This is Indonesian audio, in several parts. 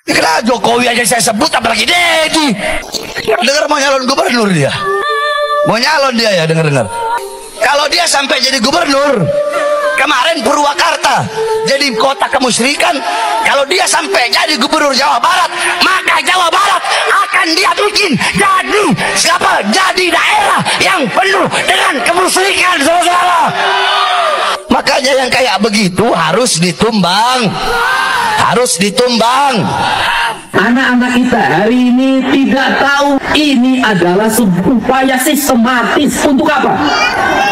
Kenapa Jokowi aja saya sebut, apalagi Dedi? Dengar mau nyalon gubernur dia. Mau nyalon dia ya, dengar-dengar. Kalau dia sampai jadi gubernur, kemarin Purwakarta jadi kota kemusyrikan. Kalau dia sampai jadi gubernur Jawa Barat, maka Jawa Barat akan dia bikin jadi siapa? Jadi daerah yang penuh dengan kemusyrikan, saudara. Makanya yang kayak begitu harus ditumbang. Harus ditumbang. Anak-anak kita hari ini tidak tahu ini adalah upaya sistematis untuk apa?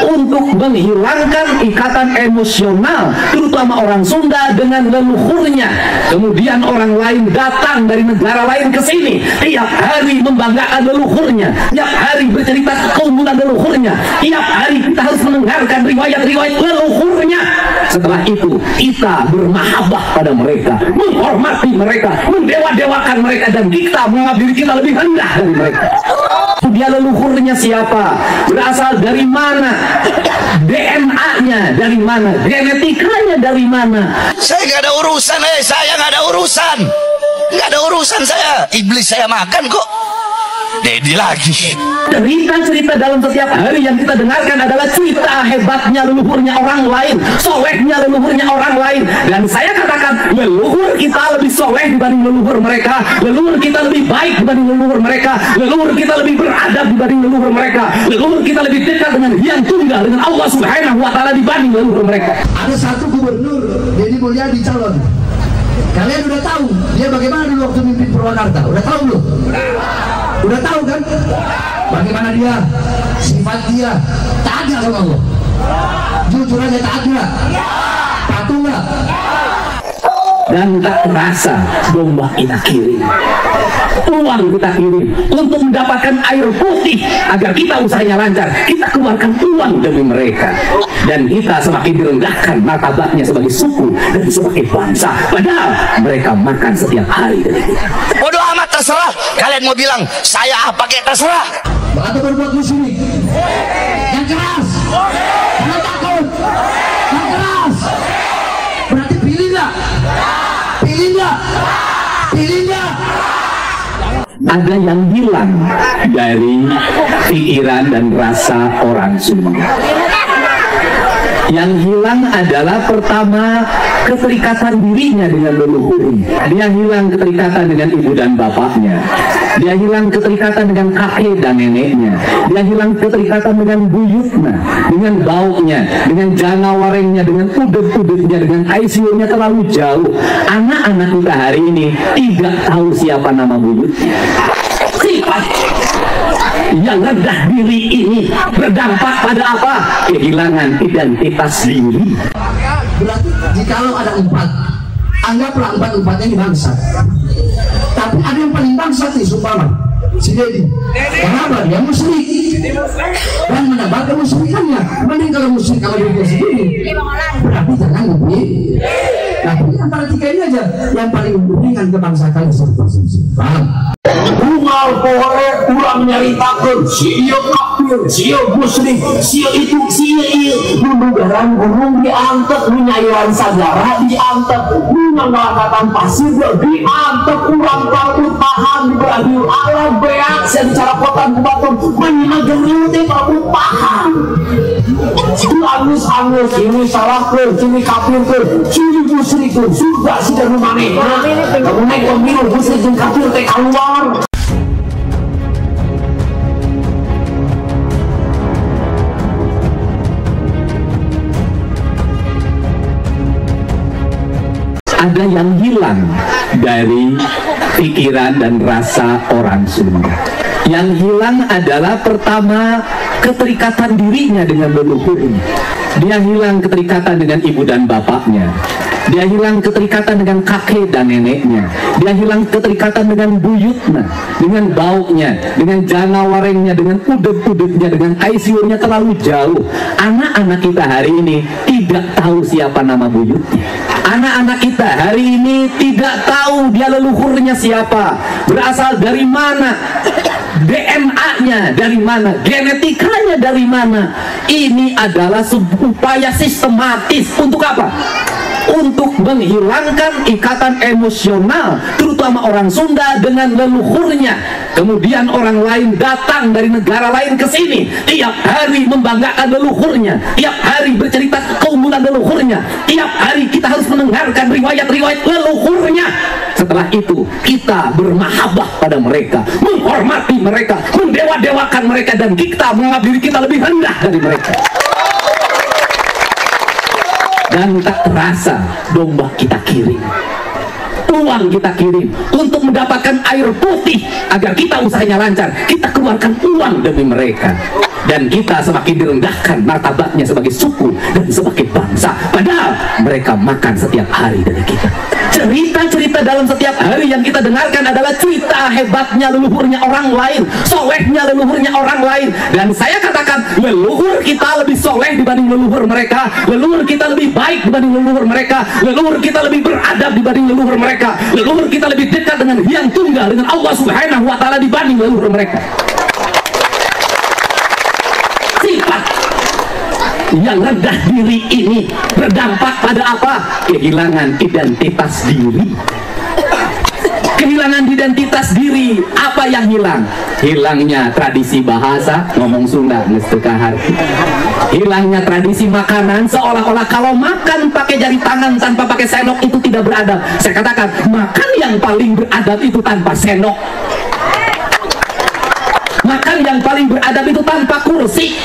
Untuk menghilangkan ikatan emosional, terutama orang Sunda dengan leluhurnya. Kemudian orang lain datang dari negara lain ke sini, tiap hari membanggakan leluhurnya, tiap hari bercerita keunggulan leluhurnya, tiap hari kita harus mendengarkan riwayat-riwayat leluhurnya. Setelah itu kita bermahabbah pada mereka, menghormati mereka, mendewa-dewakan mereka, dan kita menganggap diri kita lebih rendah dari mereka. Dia leluhurnya siapa? Berasal dari mana? DNA-nya dari mana? Genetikanya dari mana? Saya nggak ada urusan, saya nggak ada urusan. Nggak ada urusan saya. Iblis saya makan kok. Dedi lagi. Cerita-cerita dalam setiap hari yang kita dengarkan adalah cerita hebatnya leluhurnya orang lain, solehnya leluhurnya orang lain. Dan saya katakan, leluhur kita lebih soleh dibanding leluhur mereka, leluhur kita lebih baik dibanding leluhur mereka, leluhur kita lebih beradab dibanding leluhur mereka, leluhur kita lebih dekat dengan Hyang Tunggal, dengan Allah Subhanahu wa Ta'ala dibanding leluhur mereka. Ada satu gubernur Deddy Mulyadi calon. Kalian udah tahu dia bagaimana dulu waktu mimpin Purwakarta? Udah tahu belum? Udah tahu kan? Bagaimana dia? Sifat dia taat nggak sama Allah? Jujur aja, taat nggak? Patuh nggak? Dan tak terasa domba kita kirim, uang kita kirim untuk mendapatkan air putih agar kita usahanya lancar. Kita keluarkan uang demi mereka, dan kita semakin direndahkan martabatnya sebagai suku dan sebagai bangsa, padahal mereka makan setiap hari dari kita. Bodoh amat, terserah. Kalian mau bilang saya apa, kayak terserah. Atau berbuat musyrik yang keras, jangan takut, yang keras. Berarti pilih nggak? Pilih nggak? Pilih nggak? Ada yang hilang dari pikiran dan rasa orang Sunda. Yang hilang adalah pertama, keterikatan dirinya dengan leluhurnya. Dia hilang keterikatan dengan ibu dan bapaknya. Dia hilang keterikatan dengan kakek dan neneknya. Dia hilang keterikatan dengan buyutnya, dengan baunya, dengan janawarengnya, dengan udut-udutnya, dengan ICU-nya terlalu jauh. Anak-anak kita hari ini tidak tahu siapa nama buyutnya. Sifat yang rendah diri ini berdampak pada apa? Kehilangan identitas diri. Berarti jikalau ada 4, anggaplah 4-empatnya ini bangsa. Tapi ada yang paling bangsat nih, sumpama si Dedi. Kenapa? Dia musyrik dan menambah kemusyrikannya. Mending kalau musyrik kalau dia sendiri, berarti jangan lebih. Tapi antara 3 ini aja yang paling memberikan kebangsaan serta-serta. Paham? Umal pore kurang nyaritakeun si ieu kafir, si ieu musyrik, si itu, si ieu nunugaran gunung diangkat, nyairan sagara diangkat, nanggalakatan pasir diangkat, urang kalbut paham di berakhir alam beak saya bicara kotan kubaton menyimak geriut teh kalbut paham. Itu angus-angus ini salah ke, ini kafir ke, ini musyrik ke, sudah sudah memanehna. Kamu naik pemilu musyrik dan kafir teh keluar. Ada yang hilang dari pikiran dan rasa orang Sunda. Yang hilang adalah pertama, keterikatan dirinya dengan leluhurnya. Dia hilang keterikatan dengan ibu dan bapaknya. Dia hilang keterikatan dengan kakek dan neneknya. Dia hilang keterikatan dengan buyutnya, dengan baunya, dengan janawarengnya, dengan udut-udutnya, dengan ICU-nya terlalu jauh. Anak-anak kita hari ini tidak tahu siapa nama buyutnya. Anak-anak kita hari ini tidak tahu dia leluhurnya siapa, berasal dari mana, DNA-nya dari mana, genetikanya dari mana. Ini adalah upaya sistematis untuk apa? untuk menghilangkan ikatan emosional terutama orang Sunda dengan leluhurnya. Kemudian orang lain datang dari negara lain ke sini, tiap hari membanggakan leluhurnya, tiap hari bercerita keunggulan leluhurnya, tiap hari kita harus mendengarkan riwayat-riwayat leluhurnya. Setelah itu kita bermahabbah pada mereka, menghormati mereka, mendewa-dewakan mereka, dan kita menganggap diri kita lebih rendah dari mereka. Dan tak terasa domba kita kirim, uang kita kirim untuk mendapatkan air putih agar kita usahanya lancar. Kita keluarkan uang demi mereka, dan kita semakin direndahkan martabatnya sebagai suku dan sebagai bangsa, padahal mereka makan setiap hari dari kita. Cerita-cerita dalam setiap hari yang kita dengarkan adalah cerita hebatnya leluhurnya orang lain, solehnya leluhurnya orang lain. Dan saya katakan, leluhur kita lebih soleh dibanding leluhur mereka, leluhur kita lebih baik dibanding leluhur mereka, leluhur kita lebih beradab dibanding leluhur mereka, leluhur kita lebih dekat dengan Hyang Tunggal, dengan Allah Subhanahu wa Ta'ala dibanding leluhur mereka. Sifat yang rendah diri ini berdampak pada apa? Kehilangan identitas diri. Kehilangan identitas diri. Apa yang hilang? Hilangnya tradisi bahasa, ngomong Sunda ngestekahar. Hilangnya tradisi makanan, seolah-olah kalau makan pakai jari tangan tanpa pakai sendok itu tidak beradab. Saya katakan, makan yang paling beradab itu tanpa sendok. Makan yang paling beradab itu tanpa kursi.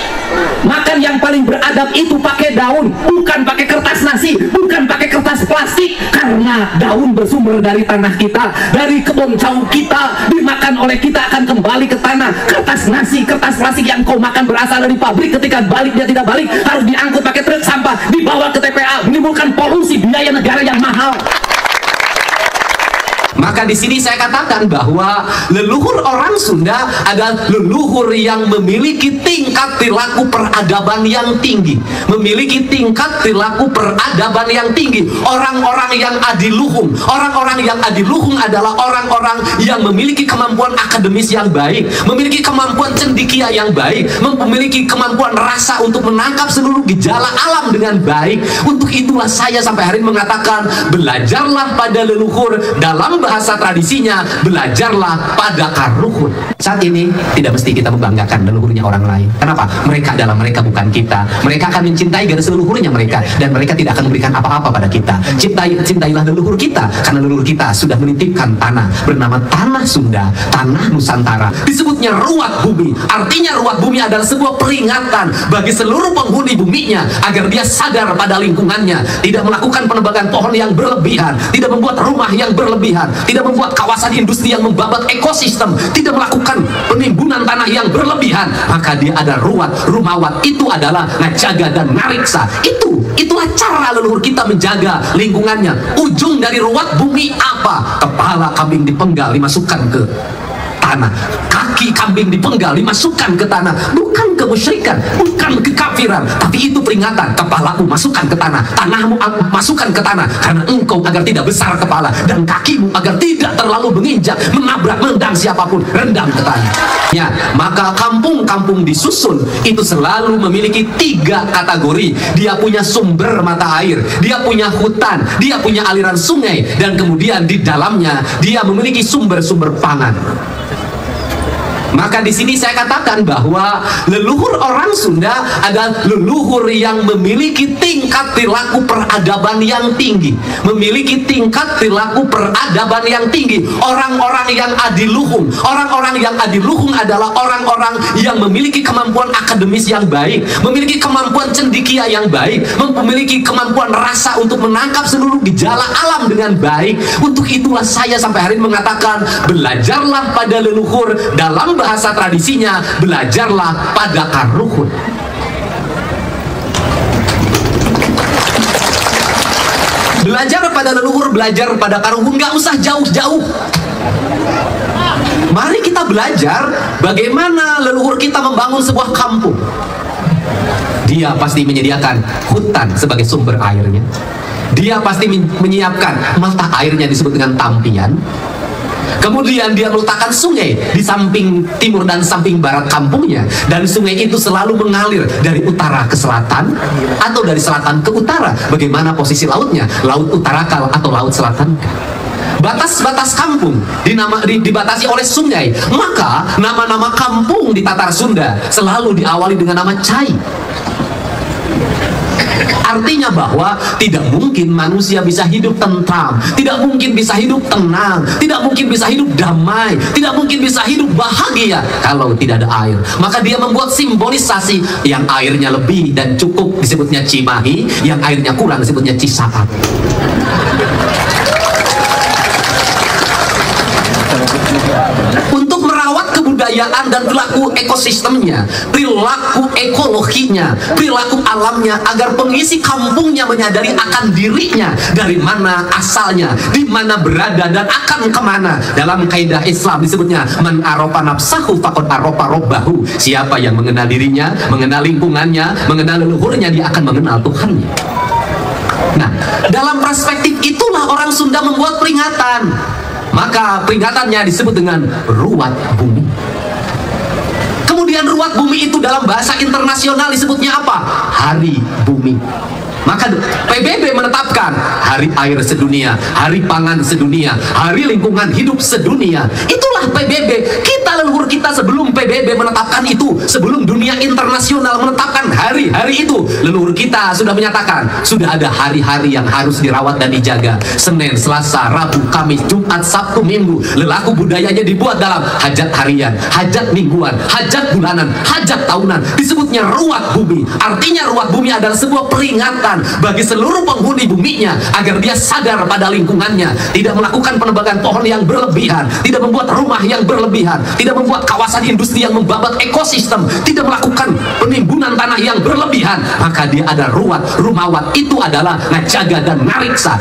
Makan yang paling beradab itu pakai daun, bukan pakai kertas nasi, bukan pakai kertas plastik. Karena daun bersumber dari tanah kita, dari kebun jauh kita, dimakan oleh kita akan kembali ke tanah. Kertas nasi, kertas plastik yang kau makan berasal dari pabrik, ketika balik dia tidak balik, harus diangkut pakai truk sampah, dibawa ke TPA, menimbulkan polusi, biaya negara yang mahal. Maka di sini saya katakan bahwa leluhur orang Sunda adalah leluhur yang memiliki tingkat perilaku peradaban yang tinggi, memiliki tingkat perilaku peradaban yang tinggi. Orang-orang yang adiluhung, orang-orang yang adiluhung adalah orang-orang yang memiliki kemampuan akademis yang baik, memiliki kemampuan cendekia yang baik, memiliki kemampuan rasa untuk menangkap seluruh gejala alam dengan baik. Untuk itulah saya sampai hari ini mengatakan, belajarlah pada leluhur. Dalam bahasa tradisinya, belajarlah pada karuhun. Saat ini tidak mesti kita membanggakan leluhurnya orang lain. Kenapa? Mereka adalah mereka, bukan kita. Mereka akan mencintai garis leluhurnya mereka, dan mereka tidak akan memberikan apa-apa pada kita. Cintailah leluhur kita, karena leluhur kita sudah menitipkan tanah bernama Tanah Sunda, Tanah Nusantara. Disebutnya ruat bumi. Artinya ruat bumi adalah sebuah peringatan bagi seluruh penghuni buminya agar dia sadar pada lingkungannya, tidak melakukan penebangan pohon yang berlebihan, tidak membuat rumah yang berlebihan, tidak membuat kawasan industri yang membabat ekosistem, tidak melakukan penimbunan tanah yang berlebihan. Maka dia ada ruat, rumawat. Itu adalah ngajaga dan nariksa. Itulah cara leluhur kita menjaga lingkungannya. Ujung dari ruat bumi apa? Kepala kambing dipenggal dimasukkan ke tanah, kaki kambing dipenggal dimasukkan ke tanah. Bukan kemusyrikan, bukan kekafiran, tapi itu peringatan. Kepalaku masukkan ke tanah, tanahmu masukkan ke tanah, karena engkau agar tidak besar kepala, dan kakimu agar tidak terlalu menginjak, menabrak, menendang siapapun, rendam ke tanah. Ya, maka kampung-kampung disusun itu selalu memiliki 3 kategori. Dia punya sumber mata air, dia punya hutan, dia punya aliran sungai, dan kemudian di dalamnya dia memiliki sumber-sumber pangan. Maka di sini saya katakan bahwa leluhur orang Sunda adalah leluhur yang memiliki tingkat perilaku peradaban yang tinggi, memiliki tingkat perilaku peradaban yang tinggi. Orang-orang yang adiluhung, orang-orang yang adiluhung adalah orang-orang yang memiliki kemampuan akademis yang baik, memiliki kemampuan cendekia yang baik, memiliki kemampuan rasa untuk menangkap seluruh gejala alam dengan baik. Untuk itulah saya sampai hari ini mengatakan, belajarlah pada leluhur. Dalam bahasa tradisinya, belajarlah pada karuhun. Belajar pada leluhur, belajar pada karuhun, nggak usah jauh-jauh. Mari kita belajar bagaimana leluhur kita membangun sebuah kampung. Dia pasti menyediakan hutan sebagai sumber airnya. Dia pasti menyiapkan mata airnya disebut dengan tampian. Kemudian dia meletakkan sungai di samping timur dan samping barat kampungnya, dan sungai itu selalu mengalir dari utara ke selatan atau dari selatan ke utara. Bagaimana posisi lautnya? Laut utarakal atau laut selatan. Batas-batas kampung dibatasi oleh sungai. Maka nama-nama kampung di Tatar Sunda selalu diawali dengan nama Cai. Artinya bahwa tidak mungkin manusia bisa hidup tentram, tidak mungkin bisa hidup tenang, tidak mungkin bisa hidup damai, tidak mungkin bisa hidup bahagia kalau tidak ada air. Maka dia membuat simbolisasi, yang airnya lebih dan cukup disebutnya Cimahi, yang airnya kurang disebutnya Cisaat. Untuk merawat kebudayaan dan perilaku ekosistemnya, perilaku ekologinya, perilaku alamnya, agar pengisi kampungnya menyadari akan dirinya, dari mana asalnya, di mana berada, dan akan kemana. Dalam kaidah Islam disebutnya man arofa nafsahu faqad arofa robbahu. Siapa yang mengenal dirinya, mengenal lingkungannya, mengenal leluhurnya, dia akan mengenal Tuhannya. Nah, dalam perspektif itulah orang Sunda membuat peringatan. Maka peringatannya disebut dengan ruat bumi. Kemudian ruat bumi itu dalam bahasa internasional disebutnya apa? Hari bumi. Maka PBB menetapkan hari air sedunia, hari pangan sedunia, hari lingkungan hidup sedunia. Itulah PBB. Kita, leluhur kita sebelum PBB menetapkan itu, sebelum dunia internasional menetapkan hari-hari itu, leluhur kita sudah menyatakan, sudah ada hari-hari yang harus dirawat dan dijaga. Senin, Selasa, Rabu, Kamis, Jumat, Sabtu, Minggu. Lelaku budayanya dibuat dalam hajat harian, hajat mingguan, hajat bulanan, hajat tahunan. Disebutnya ruat bumi. Artinya ruat bumi adalah sebuah peringatan bagi seluruh penghuni buminya agar dia sadar pada lingkungannya, tidak melakukan penebangan pohon yang berlebihan, tidak membuat rumah yang berlebihan, tidak membuat kawasan industri yang membabat ekosistem, tidak melakukan penimbunan tanah yang berlebihan. Maka dia ada ruat, rumawat. Itu adalah najaga dan nariksa.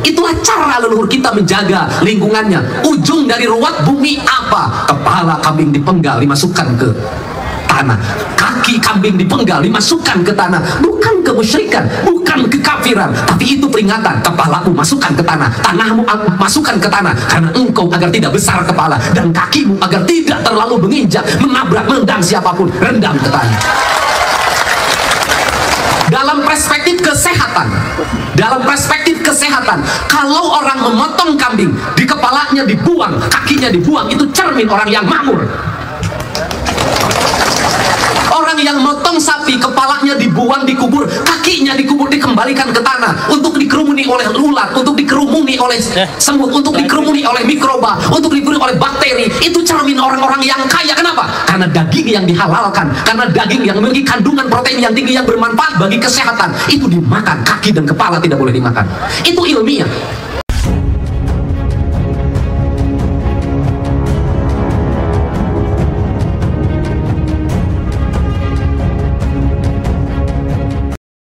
Itulah cara leluhur kita menjaga lingkungannya. Ujung dari ruat bumi apa? Kepala kambing dipenggal dimasukkan ke tanah, kaki kambing dipenggal dimasukkan ke tanah. Bukan kemusyrikan, bukan kekafiran, tapi itu peringatan. Kepalamu masukkan ke tanah, tanahmu masukkan ke tanah, karena engkau agar tidak besar kepala, dan kakimu agar tidak terlalu menginjak, menabrak, menendang siapapun, rendam ke tanah. Dalam perspektif kesehatan, kalau orang memotong kambing, di kepalanya dibuang, kakinya dibuang, itu cermin orang yang makmur. Orang yang motong sapi, kepalanya dibuang, dikubur, kakinya dikubur, dikembalikan ke tanah, untuk dikerumuni oleh ulat, untuk dikerumuni oleh semut, untuk dikerumuni oleh mikroba, untuk dikerumuni oleh bakteri. Itu cermin orang-orang yang kaya. Kenapa? Karena daging yang dihalalkan, karena daging yang memiliki kandungan protein yang tinggi yang bermanfaat bagi kesehatan, itu dimakan. Kaki dan kepala tidak boleh dimakan. Itu ilmiah.